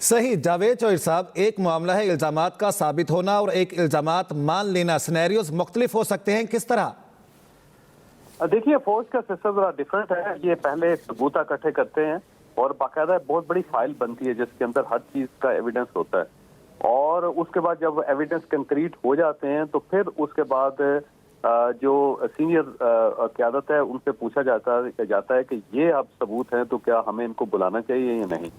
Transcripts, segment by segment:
صحیح جاوید چوہر صاحب، ایک معاملہ ہے الزامات کا ثابت ہونا اور ایک الزامات مان لینا، سینیریوز مختلف ہو سکتے ہیں، کس طرح؟ دیکھیے فوج کا سسٹم ذرا ڈفرینٹ ہے. یہ پہلے ثبوت اکٹھے کرتے ہیں اور باقاعدہ بہت بڑی فائل بنتی ہے جس کے اندر ہر چیز کا ایویڈنس ہوتا ہے، اور اس کے بعد جب ایویڈنس کنکریٹ ہو جاتے ہیں تو پھر اس کے بعد جو سینئر قیادت ہے ان سے پوچھا جاتا ہے کہ یہ اب ثبوت ہیں تو کیا ہمیں ان کو بلانا چاہیے یا نہیں،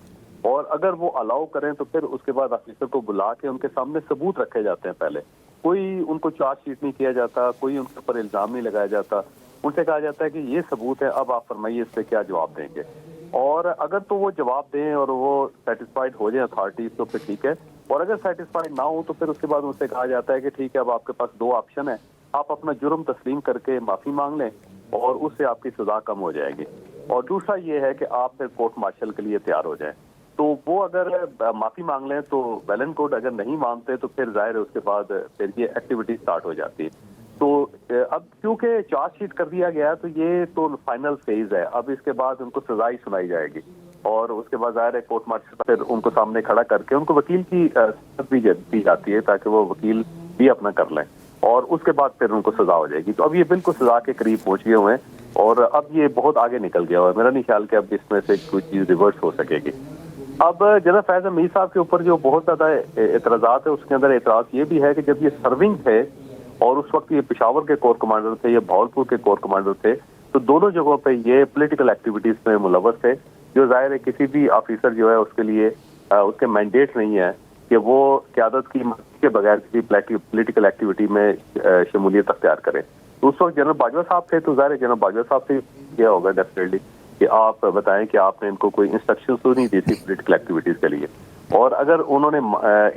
اور اگر وہ الاؤ کریں تو پھر اس کے بعد آفیسر کو بلا کے ان کے سامنے ثبوت رکھے جاتے ہیں. پہلے کوئی ان کو چارج شیٹ نہیں کیا جاتا، کوئی ان کے اوپر الزام نہیں لگایا جاتا، ان سے کہا جاتا ہے کہ یہ ثبوت ہے، اب آپ فرمائیے اس پہ کیا جواب دیں گے. اور اگر تو وہ جواب دیں اور وہ سیٹسفائیڈ ہو جائیں اتھارٹیز تو پھر ٹھیک ہے، اور اگر سیٹسفائیڈ نہ ہو تو پھر اس کے بعد ان سے کہا جاتا ہے کہ ٹھیک ہے اب آپ کے پاس دو آپشن ہے، آپ اپنا جرم تسلیم کر کے معافی مانگ لیں اور اس سے آپ کی سزا کم ہو جائے گی، اور دوسرا یہ ہے کہ آپ پھر کورٹ مارشل کے لیے تیار ہو جائیں. تو وہ اگر معافی مانگ لیں تو ویل اینڈ گڈ، اگر نہیں مانتے تو پھر ظاہر ہے اس کے بعد پھر یہ ایکٹیویٹی سٹارٹ ہو جاتی ہے. تو اب کیونکہ چارج شیٹ کر دیا گیا تو یہ تو فائنل فیز ہے، اب اس کے بعد ان کو سزا ہی سنائی جائے گی، اور اس کے بعد ظاہر ہے کورٹ مارشل پھر ان کو سامنے کھڑا کر کے ان کو وکیل کی بھی دی جاتی ہے تاکہ وہ وکیل بھی اپنا کر لیں، اور اس کے بعد پھر ان کو سزا ہو جائے گی. تو اب یہ بالکل سزا کے قریب پہنچ گئے ہوئے ہیں اور اب یہ بہت آگے نکل گیا ہوا ہے. میرا نہیں خیال کہ اب اس میں سے کوئی چیز ریورس ہو سکے گی. اب جناب فیض امیر صاحب کے اوپر جو بہت زیادہ اعتراضات ہے، اس کے اندر اعتراض یہ بھی ہے کہ جب یہ سرونگ تھے اور اس وقت یہ پشاور کے کور کمانڈر تھے یا بھاولپور کے کور کمانڈر تھے، تو دونوں جگہوں پہ یہ پولیٹیکل ایکٹیویٹیز میں ملوث تھے، جو ظاہر ہے کسی بھی آفیسر جو ہے اس کے لیے اس کے مینڈیٹ نہیں ہے کہ وہ قیادت کی مرضی کے بغیر کسی پولیٹیکل ایکٹیویٹی میں شمولیت اختیار کرے. تو اس وقت جنرل باجوہ صاحب تھے، تو ظاہر ہے جنرل باجوہ صاحب سے کیا ہوگا ڈیفینیٹلی کہ آپ بتائیں کہ آپ نے ان کو کوئی انسٹرکشن تو نہیں دی تھی پولیٹیکل ایکٹیویٹیز کے لیے، اور اگر انہوں نے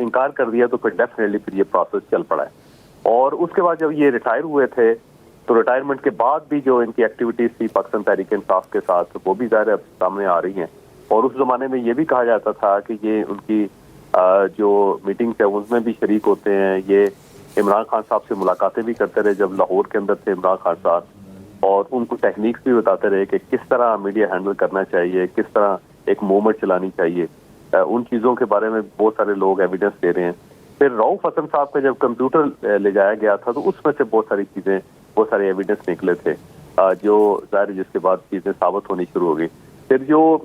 انکار کر دیا تو پھر ڈیفینیٹلی پھر یہ پروسیس چل پڑا ہے. اور اس کے بعد جب یہ ریٹائر ہوئے تھے تو ریٹائرمنٹ کے بعد بھی جو ان کی ایکٹیویٹیز تھی پاکستان تحریک انصاف کے ساتھ وہ بھی ظاہر سامنے آ رہی ہیں. اور اس زمانے میں یہ بھی کہا جاتا تھا کہ یہ ان کی جو میٹنگز ہیں ان میں بھی شریک ہوتے ہیں، یہ عمران خان صاحب سے ملاقاتیں بھی کرتے رہے جب لاہور کے اندر تھے عمران خان صاحب، اور ان کو ٹیکنیکس بھی بتاتے رہے کہ کس طرح میڈیا ہینڈل کرنا چاہیے، کس طرح ایک موومنٹ چلانی چاہیے. ان چیزوں کے بارے میں بہت سارے لوگ ایویڈنس دے رہے ہیں. پھر رؤف حسن صاحب کا جب کمپیوٹر لے جایا گیا تھا تو اس میں سے بہت ساری چیزیں، بہت سارے ایویڈنس نکلے تھے جو ظاہر جس کے بعد چیزیں ثابت ہونی شروع ہو گئی. پھر جو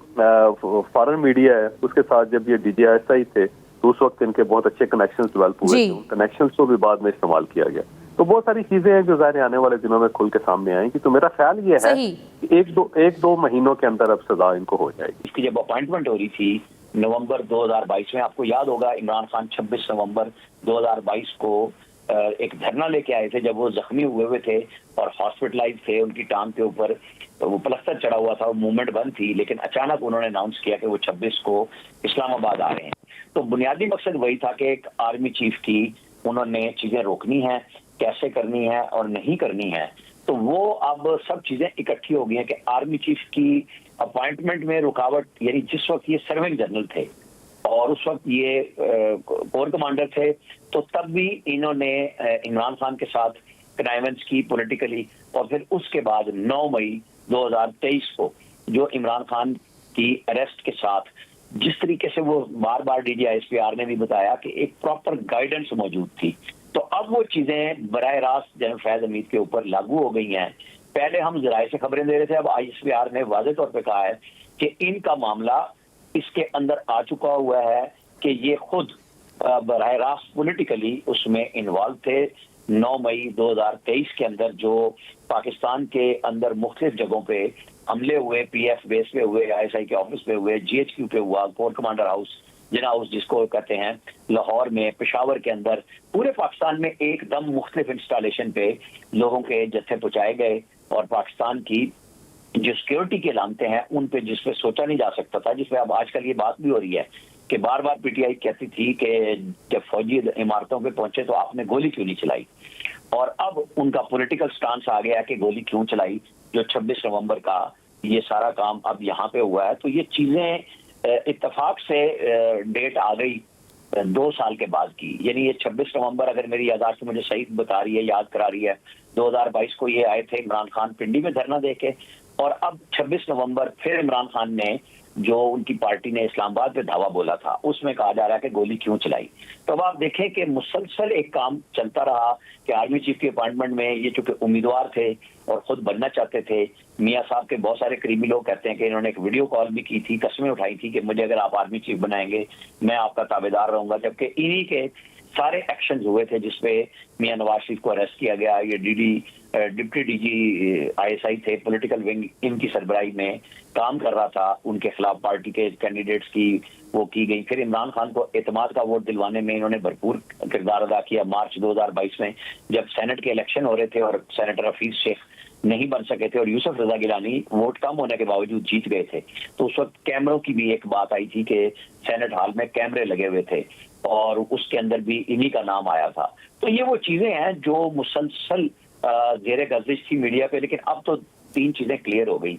فارن میڈیا ہے اس کے ساتھ جب یہ ڈی جی ایس آئی تھے تو اس وقت ان کے بہت اچھے کنیکشنز ڈیولپ ہوئے تھے، ان کنیکشنز کو بھی بعد میں استعمال کیا گیا. تو بہت ساری چیزیں ہیں جو ظاہر آنے والے دنوں میں کھل کے سامنے آئیں گی. تو میرا خیال یہ ہے کہ ایک دو مہینوں کے اندر اب سزا ان کو ہو جائے گی. اس کی جب اپائنٹمنٹ ہو رہی تھی نومبر 2022 میں، آپ کو یاد ہوگا عمران خان 26 نومبر 2022 کو ایک دھرنا لے کے آئے تھے جب وہ زخمی ہوئے تھے اور ہاسپٹلائز تھے، ان کی ٹانگ کے اوپر وہ پلستر چڑھا ہوا تھا، وہ موومنٹ بند تھی، لیکن اچانک انہوں نے اناؤنس کیا کہ وہ 26 کو اسلام آباد آ رہے ہیں. تو بنیادی مقصد وہی تھا کہ ایک آرمی چیف کی انہوں نے چیزیں روکنی ہیں، کیسے کرنی ہے اور نہیں کرنی ہے. تو وہ اب سب چیزیں اکٹھی ہو گئی ہیں کہ آرمی چیف کی اپوائنٹمنٹ میں رکاوٹ، یعنی جس وقت یہ سرونگ جنرل تھے اور اس وقت یہ کور کمانڈر تھے، تو تب بھی انہوں نے عمران خان کے ساتھ کنائیونس کی پولیٹیکلی، اور پھر اس کے بعد 9 مئی 2023 کو جو عمران خان کی اریسٹ کے ساتھ جس طریقے سے وہ بار بار D G S P R نے بھی بتایا کہ ایک پراپر گائیڈنس موجود تھی، تو اب وہ چیزیں براہ راست جنرل فیض حمید کے اوپر لاگو ہو گئی ہیں. پہلے ہم ذرائع سے خبریں دے رہے تھے، اب آئی ایس پی آر نے واضح طور پہ کہا ہے کہ ان کا معاملہ اس کے اندر آ چکا ہوا ہے کہ یہ خود براہ راست پولیٹیکلی اس میں انوالو تھے. 9 مئی 2023 کے اندر جو پاکستان کے اندر مختلف جگہوں پہ حملے ہوئے، پی ایف بیس پہ ہوئے، آئی ایس آئی کے آفس پہ ہوئے، جی ایچ کیو پہ ہوا، کور کمانڈر ہاؤس جنا ہاؤس جس کو کہتے ہیں، لاہور میں، پشاور کے اندر، پورے پاکستان میں ایک دم مختلف انسٹالیشن پہ لوگوں کے جتھے پہنچائے گئے، اور پاکستان کی جو سیکیورٹی کے علامتیں ہیں ان پہ جس پہ سوچا نہیں جا سکتا تھا، جس پہ اب آج کل یہ بات بھی ہو رہی ہے کہ بار بار پی ٹی آئی کہتی تھی کہ جب فوجی عمارتوں پہ پہنچے تو آپ نے گولی کیوں نہیں چلائی، اور اب ان کا پولیٹیکل سٹانس آ گیا کہ گولی کیوں چلائی، جو 26 نومبر کا یہ سارا کام اب یہاں پہ ہوا ہے. تو یہ چیزیں اتفاق سے ڈیٹ آ گئی 2 سال کے بعد کی، یعنی یہ 26 نومبر اگر میری یادداشت مجھے صحیح بتا رہی ہے، یاد کرا رہی ہے، 2022 کو یہ آئے تھے عمران خان پنڈی میں دھرنا دے کے، اور اب 26 نومبر پھر عمران خان نے جو ان کی پارٹی نے اسلام آباد پہ دھاوا بولا تھا، اس میں کہا جا رہا ہے کہ گولی کیوں چلائی. تو اب آپ دیکھیں کہ مسلسل ایک کام چلتا رہا کہ آرمی چیف کے اپائنٹمنٹ میں یہ چونکہ امیدوار تھے اور خود بننا چاہتے تھے، میاں صاحب کے بہت سارے قریبی لوگ کہتے ہیں کہ انہوں نے ایک ویڈیو کال بھی کی تھی، قسمیں اٹھائی تھی کہ مجھے اگر آپ آرمی چیف بنائیں گے میں آپ کا تابع دار رہوں گا، جبکہ انہی کے سارے ایکشنز ہوئے تھے جس پہ میاں نواز شریف کو اریسٹ کیا گیا. یہ ڈپٹی ڈی جی ISI تھے، پولیٹیکل ونگ ان کی سربراہی میں کام کر رہا تھا، ان کے خلاف پارٹی کے کینڈیڈیٹس کی وہ کی گئی. پھر عمران خان کو اعتماد کا ووٹ دلوانے میں انہوں نے بھرپور کردار ادا کیا. مارچ 2022 میں جب سینٹ کے الیکشن ہو رہے تھے اور سینیٹر حفیظ شیخ نہیں بن سکے تھے اور یوسف رضا گیلانی ووٹ کم ہونے کے باوجود جیت گئے تھے، تو اس وقت کیمروں کی بھی ایک بات آئی تھی کہ سینٹ ہال میں کیمرے لگے ہوئے تھے اور اس کے اندر بھی انہی کا نام آیا تھا. تو یہ وہ چیزیں ہیں جو مسلسل زیر گردش تھی میڈیا پہ، لیکن اب تو 3 چیزیں کلیئر ہو گئی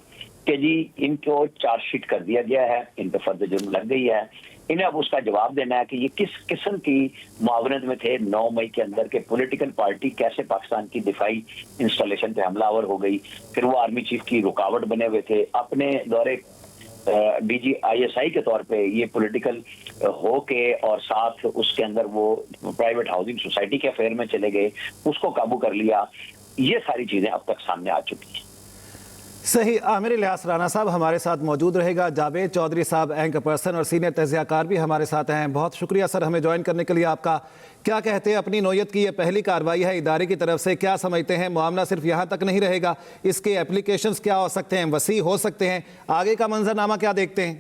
کہ جی ان کو چارج شیٹ کر دیا گیا ہے، ان پہ فرض جرم لگ گئی ہے، انہیں اب اس کا جواب دینا ہے کہ یہ کس قسم کی معاونت میں تھے 9 مئی کے اندر کہ پولیٹیکل پارٹی کیسے پاکستان کی دفاعی انسٹالیشن پہ حملہ آور ہو گئی. پھر وہ آرمی چیف کی رکاوٹ بنے ہوئے تھے، اپنے دورے ڈی جی ISI کے طور پہ یہ پولیٹیکل ہو کے اور ساتھ اس کے اندر وہ پرائیویٹ ہاؤسنگ سوسائٹی کے افیئر میں چلے گئے، اس کو قابو کر لیا. یہ ساری چیزیں اب تک سامنے آ چکی ہیں. صحیح. عامر الیاس رانا صاحب ہمارے ساتھ موجود رہے گا. جاوید چودھری صاحب اینکر پرسن اور سینئر تجزیہ کار بھی ہمارے ساتھ ہیں. بہت شکریہ سر ہمیں جوائن کرنے کے لیے آپ کا. کیا کہتے ہیں، اپنی نوعیت کی یہ پہلی کارروائی ہے ادارے کی طرف سے، کیا سمجھتے ہیں معاملہ صرف یہاں تک نہیں رہے گا، اس کے اپلیکیشنز کیا ہو سکتے ہیں، وسیع ہو سکتے ہیں، آگے کا منظرنامہ کیا دیکھتے ہیں؟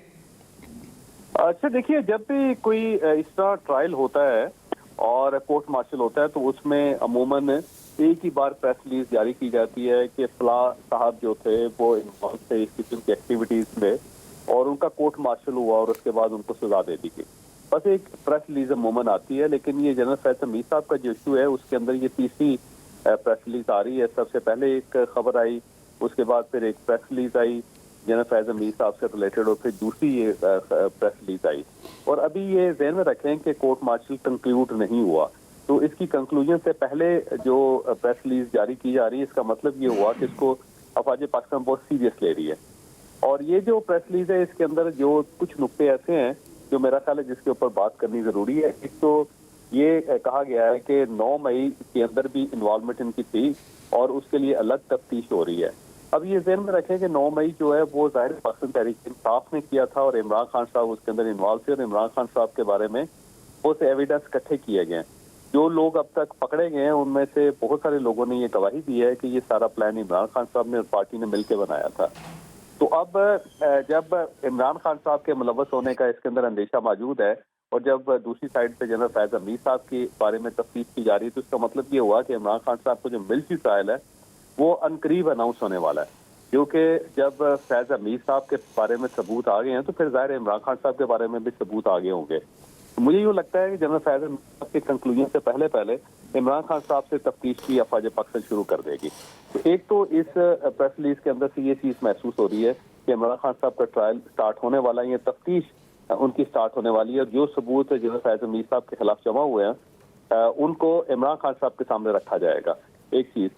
اچھا دیکھیے، جب بھی کوئی اس طرح ٹرائل ہوتا ہے اور کورٹ مارشل ہوتا ہے تو اس میں عموماً ایک ہی بار پریس ریلیز جاری کی جاتی ہے کہ فلاں صاحب جو تھے وہ انوالو تھے اس قسم کی ایکٹیویٹیز میں اور ان کا کورٹ مارشل ہوا اور اس کے بعد ان کو سزا دے دی گئی. بس ایک پریس ریلیز عموماً آتی ہے. لیکن یہ جنرل فیض حمید صاحب کا جو ایشو ہے اس کے اندر یہ تیسری پریس ریلیز آ رہی ہے. سب سے پہلے ایک خبر آئی، اس کے بعد پھر ایک پریس ریلیز آئی جنرل فیض حمید صاحب سے ریلیٹڈ، اور پھر دوسری یہ پریس ریلیز آئی. اور ابھی یہ ذہن میں رکھیں کہ کورٹ مارشل کنکلیوڈ نہیں ہوا، تو اس کی کنکلوژن سے پہلے جو پریس ریلیز جاری کی جا رہی ہے اس کا مطلب یہ ہوا کہ اس کو افواج پاکستان بہت سیریس لے رہی ہے. اور یہ جو پریس ریلیز ہے اس کے اندر جو کچھ نقطے ایسے ہیں جو میرا خیال ہے جس کے اوپر بات کرنی ضروری ہے. ایک تو یہ کہا گیا ہے کہ 9 مئی کے اندر بھی انوالومنٹ ان کی تھی اور اس کے لیے الگ تفتیش ہو رہی ہے. اب یہ ذہن میں رکھیں کہ 9 مئی جو ہے وہ ظاہر پاکستان تحریک انصاف نے کیا تھا اور عمران خان صاحب اس کے اندر انوالو تھے، اور عمران خان صاحب کے بارے میں بہت سے ایویڈنس اکٹھے کیے گئے ہیں. جو لوگ اب تک پکڑے گئے ہیں ان میں سے بہت سارے لوگوں نے یہ گواہی دی ہے کہ یہ سارا پلان عمران خان صاحب نے اور پارٹی نے مل کے بنایا تھا. تو اب جب عمران خان صاحب کے ملوث ہونے کا اس کے اندر اندیشہ موجود ہے اور جب دوسری سائڈ پہ جنرل فیض حمید صاحب کے بارے میں تفتیش کی جا رہی ہے تو اس کا مطلب یہ ہوا کہ عمران خان صاحب کو جو ملٹری ٹرائل ہے وہ عنقریب اناؤنس ہونے والا ہے. کیونکہ جب فیض حمید صاحب کے بارے میں ثبوت آ گئے ہیں تو پھر ظاہر عمران خان صاحب کے بارے میں بھی ثبوت آگے ہوں گے. مجھے یوں لگتا ہے کہ جنرل فیض حمید صاحب کے کنکلوژن سے پہلے عمران خان صاحب سے تفتیش کی افواج پاکستان شروع کر دے گی. تو ایک تو اس پریس ریلیز کے اندر سے یہ چیز محسوس ہو رہی ہے کہ عمران خان صاحب کا ٹرائل سٹارٹ ہونے والا ہے، یہ تفتیش ان کی سٹارٹ ہونے والی ہے، اور جو ثبوت جنرل فیض حمید صاحب کے خلاف جمع ہوئے ہیں ان کو عمران خان صاحب کے سامنے رکھا جائے گا. ایک چیز.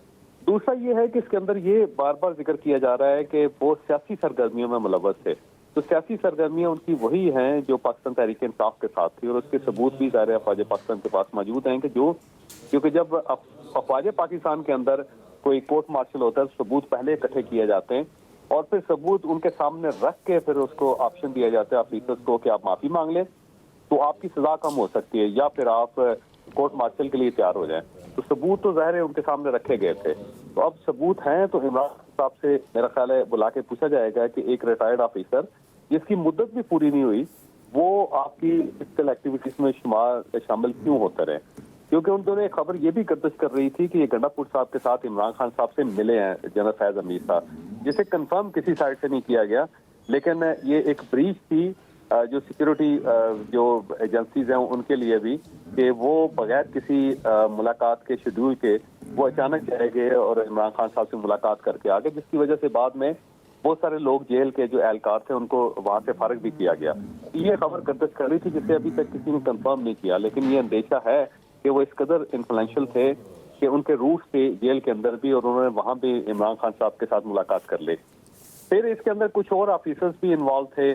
دوسرا یہ ہے کہ اس کے اندر یہ بار بار ذکر کیا جا رہا ہے کہ وہ سیاسی سرگرمیوں میں ملوث تھے. تو سیاسی سرگرمیاں ان کی وہی ہیں جو پاکستان تحریک انصاف کے ساتھ تھی، اور اس کے ثبوت بھی ظاہر افواج پاکستان کے پاس موجود ہیں کہ کیونکہ جب افواج پاکستان کے اندر کوئی کورٹ مارشل ہوتا ہے تو ثبوت پہلے اکٹھے کیے جاتے ہیں اور پھر ثبوت ان کے سامنے رکھ کے پھر اس کو آپشن دیا جاتا ہے آفیسرز کو کہ آپ معافی مانگ لیں تو آپ کی سزا کم ہو سکتی ہے یا پھر آپ کورٹ مارشل کے لیے تیار ہو جائیں. تو ثبوت تو ظاہر ہے ان کے سامنے رکھے گئے تھے. تو اب ثبوت ہیں تو عمران صاحب سے میرا خیال ہے بلا کے پوچھا جائے گا کہ ایک ریٹائرڈ آفیسر جس کی مدت بھی پوری نہیں ہوئی وہ آپ کی فزیکل ایکٹیویٹیز میں شامل کیوں ہوتے رہے. کیونکہ ان دونوں خبر یہ بھی گردش کر رہی تھی کہ یہ گنڈا پور صاحب کے ساتھ عمران خان صاحب سے ملے ہیں جنرل فیض حمید صاحب، جسے کنفرم کسی سائٹ سے نہیں کیا گیا، لیکن یہ ایک بریچ تھی جو سیکیورٹی جو ایجنسیز ہیں ان کے لیے بھی کہ وہ بغیر کسی ملاقات کے شیڈول کے وہ اچانک چلے گئے اور عمران خان صاحب سے ملاقات کر کے آ گئے، جس کی وجہ سے بعد میں بہت سارے لوگ جیل کے جو اہلکار تھے ان کو وہاں سے فارغ بھی کیا گیا. یہ خبر گردش کر رہی تھی جسے ابھی تک کسی نے کنفرم نہیں کیا، لیکن یہ اندیشہ ہے کہ وہ اس قدر انفلوئنشل تھے کہ ان کے روٹ سے جیل کے اندر بھی اور انہوں نے وہاں بھی عمران خان صاحب کے ساتھ ملاقات کر لی. پھر اس کے اندر کچھ اور آفیسرز بھی انوالو تھے